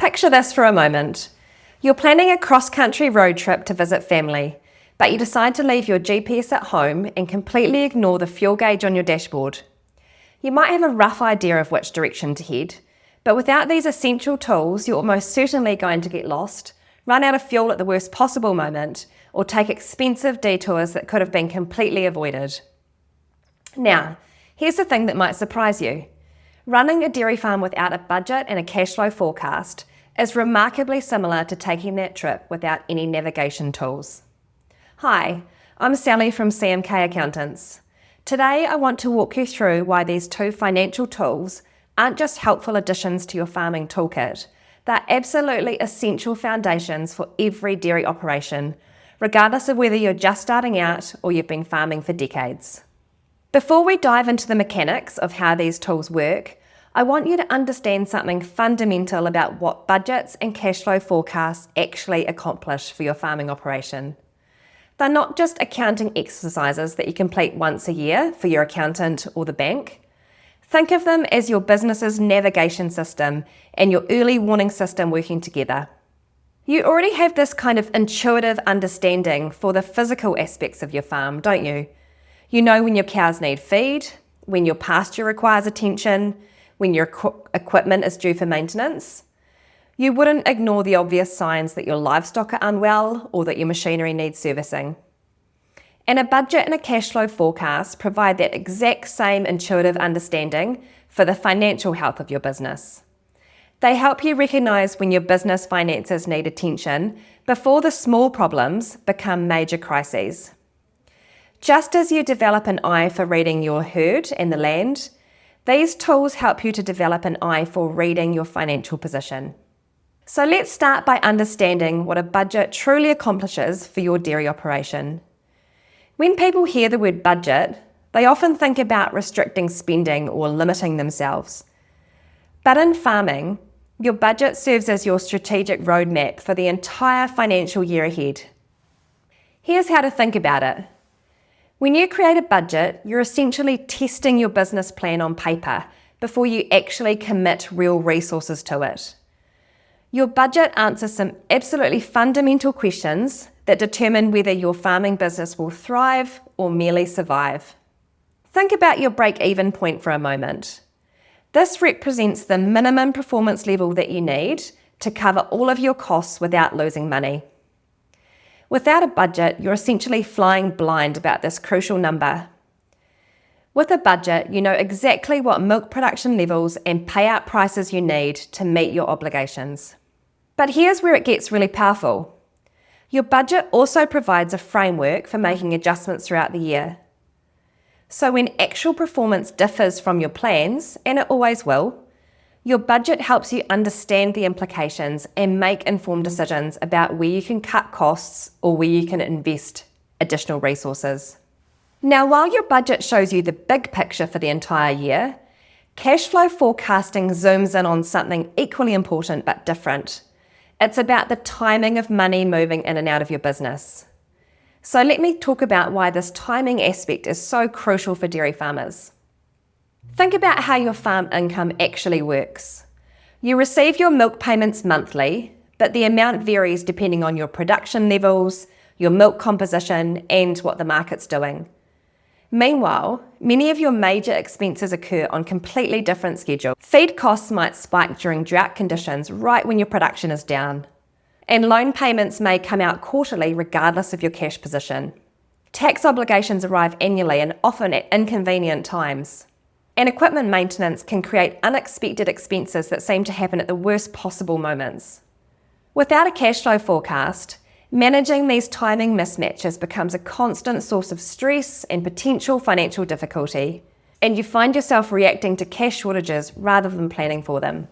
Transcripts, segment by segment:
Picture this for a moment. You're planning a cross-country road trip to visit family, but you decide to leave your GPS at home and completely ignore the fuel gauge on your dashboard. You might have a rough idea of which direction to head, but without these essential tools, you're almost certainly going to get lost, run out of fuel at the worst possible moment, or take expensive detours that could have been completely avoided. Now, here's the thing that might surprise you. Running a dairy farm without a budget and a cash flow forecast is remarkably similar to taking that trip without any navigation tools. Hi, I'm Sally from CMK Accountants. Today I want to walk you through why these two financial tools aren't just helpful additions to your farming toolkit. They're absolutely essential foundations for every dairy operation, regardless of whether you're just starting out or you've been farming for decades. Before we dive into the mechanics of how these tools work, I want you to understand something fundamental about what budgets and cash flow forecasts actually accomplish for your farming operation. They're not just accounting exercises that you complete once a year for your accountant or the bank. Think of them as your business's navigation system and your early warning system working together. You already have this kind of intuitive understanding for the physical aspects of your farm, don't you? You know when your cows need feed, when your pasture requires attention, when your equipment is due for maintenance. You wouldn't ignore the obvious signs that your livestock are unwell or that your machinery needs servicing. And a budget and a cash flow forecast provide that exact same intuitive understanding for the financial health of your business. They help you recognize when your business finances need attention before the small problems become major crises. Just as you develop an eye for reading your herd and the land, these tools help you to develop an eye for reading your financial position. So let's start by understanding what a budget truly accomplishes for your dairy operation. When people hear the word budget, they often think about restricting spending or limiting themselves. But in farming, your budget serves as your strategic roadmap for the entire financial year ahead. Here's how to think about it. When you create a budget, you're essentially testing your business plan on paper before you actually commit real resources to it. Your budget answers some absolutely fundamental questions that determine whether your farming business will thrive or merely survive. Think about your break-even point for a moment. This represents the minimum performance level that you need to cover all of your costs without losing money. Without a budget, you're essentially flying blind about this crucial number. With a budget, you know exactly what milk production levels and payout prices you need to meet your obligations. But here's where it gets really powerful. Your budget also provides a framework for making adjustments throughout the year. So when actual performance differs from your plans, and it always will, your budget helps you understand the implications and make informed decisions about where you can cut costs or where you can invest additional resources. Now, while your budget shows you the big picture for the entire year, cash flow forecasting zooms in on something equally important but different. It's about the timing of money moving in and out of your business. So let me talk about why this timing aspect is so crucial for dairy farmers. Think about how your farm income actually works. You receive your milk payments monthly, but the amount varies depending on your production levels, your milk composition, and what the market's doing. Meanwhile, many of your major expenses occur on completely different schedules. Feed costs might spike during drought conditions right when your production is down. And loan payments may come out quarterly regardless of your cash position. Tax obligations arrive annually and often at inconvenient times. And equipment maintenance can create unexpected expenses that seem to happen at the worst possible moments. Without a cash flow forecast, managing these timing mismatches becomes a constant source of stress and potential financial difficulty, and you find yourself reacting to cash shortages rather than planning for them.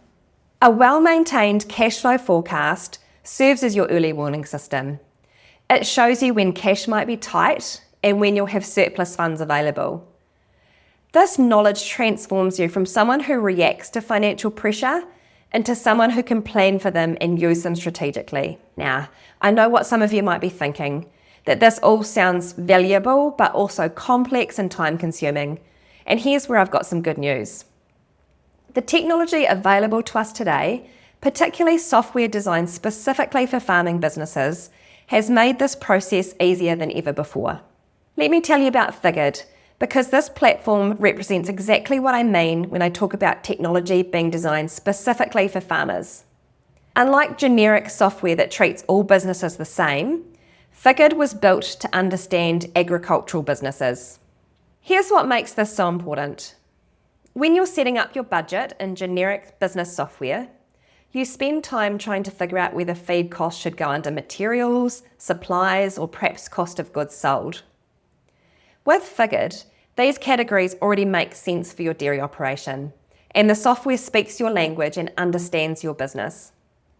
A well-maintained cash flow forecast serves as your early warning system. It shows you when cash might be tight and when you'll have surplus funds available. This knowledge transforms you from someone who reacts to financial pressure into someone who can plan for them and use them strategically. Now, I know what some of you might be thinking, that this all sounds valuable, but also complex and time-consuming. And here's where I've got some good news. The technology available to us today particularly software designed specifically for farming businesses, has made this process easier than ever before. Let me tell you about Figured, because this platform represents exactly what I mean when I talk about technology being designed specifically for farmers. Unlike generic software that treats all businesses the same, Figured was built to understand agricultural businesses. Here's what makes this so important. When you're setting up your budget in generic business software, you spend time trying to figure out whether feed costs should go under materials, supplies, or perhaps cost of goods sold. With Figured, these categories already make sense for your dairy operation, and the software speaks your language and understands your business.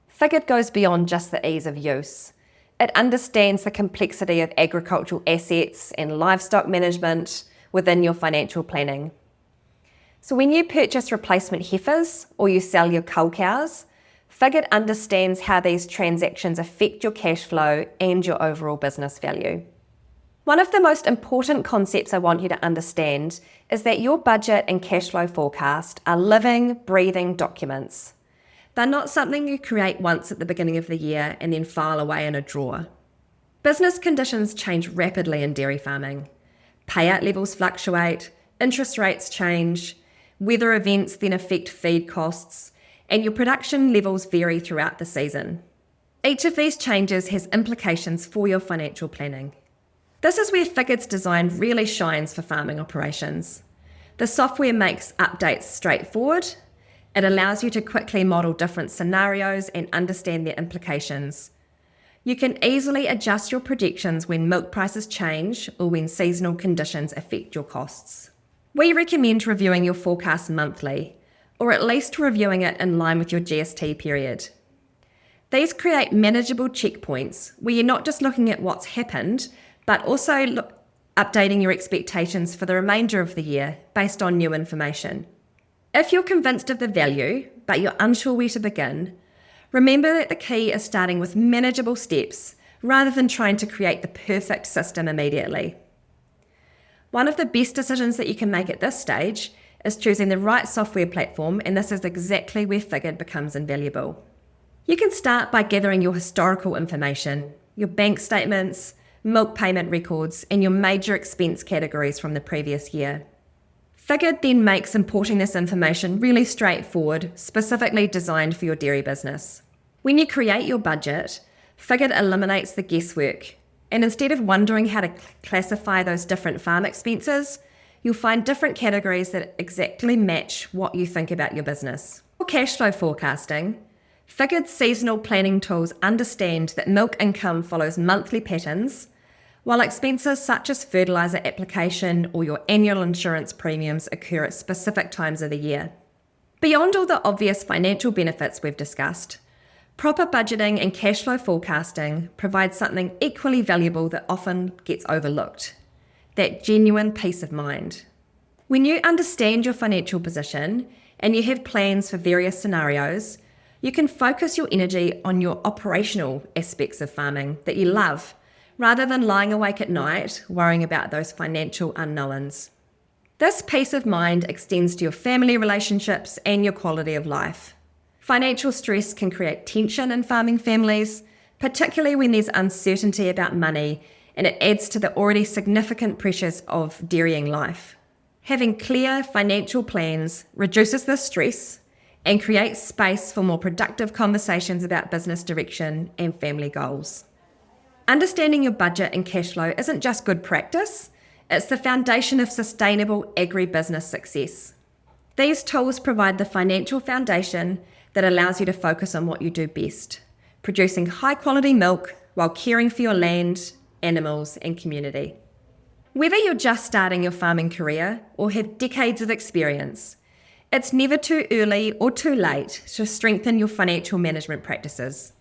Figured goes beyond just the ease of use. It understands the complexity of agricultural assets and livestock management within your financial planning. So when you purchase replacement heifers or you sell your cull cows, Figured understands how these transactions affect your cash flow and your overall business value. One of the most important concepts I want you to understand is that your budget and cash flow forecast are living, breathing documents. They're not something you create once at the beginning of the year and then file away in a drawer. Business conditions change rapidly in dairy farming. Payout levels fluctuate, interest rates change, weather events then affect feed costs, and your production levels vary throughout the season. Each of these changes has implications for your financial planning. This is where Figured's design really shines for farming operations. The software makes updates straightforward. It allows you to quickly model different scenarios and understand their implications. You can easily adjust your projections when milk prices change or when seasonal conditions affect your costs. We recommend reviewing your forecast monthly, or at least reviewing it in line with your GST period. These create manageable checkpoints where you're not just looking at what's happened, but also updating your expectations for the remainder of the year based on new information. If you're convinced of the value, but you're unsure where to begin, remember that the key is starting with manageable steps rather than trying to create the perfect system immediately. One of the best decisions that you can make at this stage is choosing the right software platform, and this is exactly where Figured becomes invaluable. You can start by gathering your historical information, your bank statements, milk payment records, and your major expense categories from the previous year. Figured then makes importing this information really straightforward, specifically designed for your dairy business. When you create your budget, Figured eliminates the guesswork, and instead of wondering how to classify those different farm expenses, you'll find different categories that exactly match what you think about your business. For cash flow forecasting, Figured seasonal planning tools understand that milk income follows monthly patterns, while expenses such as fertiliser application or your annual insurance premiums occur at specific times of the year. Beyond all the obvious financial benefits we've discussed, proper budgeting and cash flow forecasting provide something equally valuable that often gets overlooked: that genuine peace of mind. When you understand your financial position and you have plans for various scenarios, you can focus your energy on your operational aspects of farming that you love, rather than lying awake at night worrying about those financial unknowns. This peace of mind extends to your family relationships and your quality of life. Financial stress can create tension in farming families, particularly when there's uncertainty about money, and it adds to the already significant pressures of dairying life. Having clear financial plans reduces the stress and creates space for more productive conversations about business direction and family goals. Understanding your budget and cash flow isn't just good practice, it's the foundation of sustainable agribusiness success. These tools provide the financial foundation that allows you to focus on what you do best, producing high-quality milk while caring for your land, animals, and community. Whether you're just starting your farming career or have decades of experience, it's never too early or too late to strengthen your financial management practices.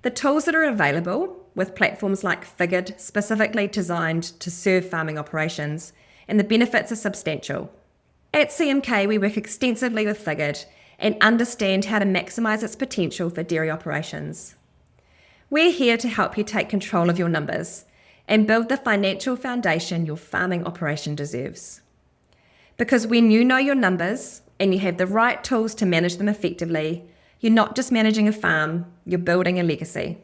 The tools that are available, with platforms like Figured specifically designed to serve farming operations, and the benefits are substantial. At CMK, we work extensively with Figured and understand how to maximise its potential for dairy operations. We're here to help you take control of your numbers and build the financial foundation your farming operation deserves. Because when you know your numbers and you have the right tools to manage them effectively, You're not just managing a farm, you're building a legacy.